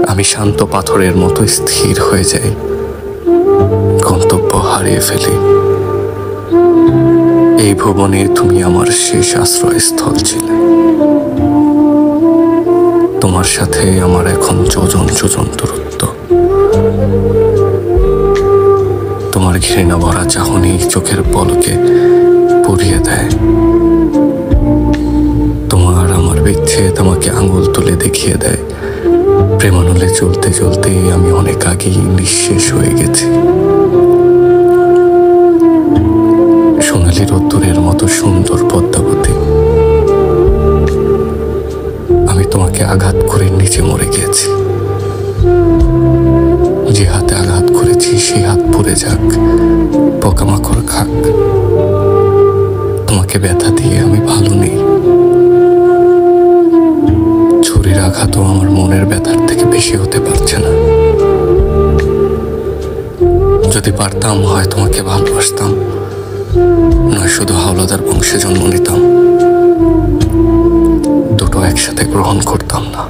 আমি শান্ত পাথরের মতো স্থির হয়ে যাই, গন্তব্য হারিয়ে ফেলি। এই ভুবনে তুমি আমার শেষ আশ্রয়স্থল ছিলে। তোমার সাথে আমার এখন যোজন যোজন দূরত্ব। তোমার ঘৃণা ভরা চাহনি চোখের পলকে পুড়িয়ে দেয়। তোমার আমার বিচ্ছেদ আমাকে আঙুল তুলে দেখিয়ে দেয় প্রেমানলে চলতে চলতে আমি অনেক আগেই নিঃশেষ হয়ে গেছি। সোনালি রোদ্দুরের মতো সুন্দর পদ্মাবতী, আমি তোমাকে আঘাত করে নিচে মরে গেছি। যে হাতে আঘাত করেছি সেই হাত পুড়ে যাক, পোকামাকড় খাক। তোমাকে ব্যথা দিয়ে আমি ভালো নেই। ছুরির আঘাতও আমার মনের ব্যথার থেকে বেশি হতে পারছে না। যদি পারতাম হয় তোমাকে ভালোবাসতাম, নয় শুধু হাওলাদার বংশে জন্ম নিতাম। দুটো একসাথে গ্রহণ করতাম না।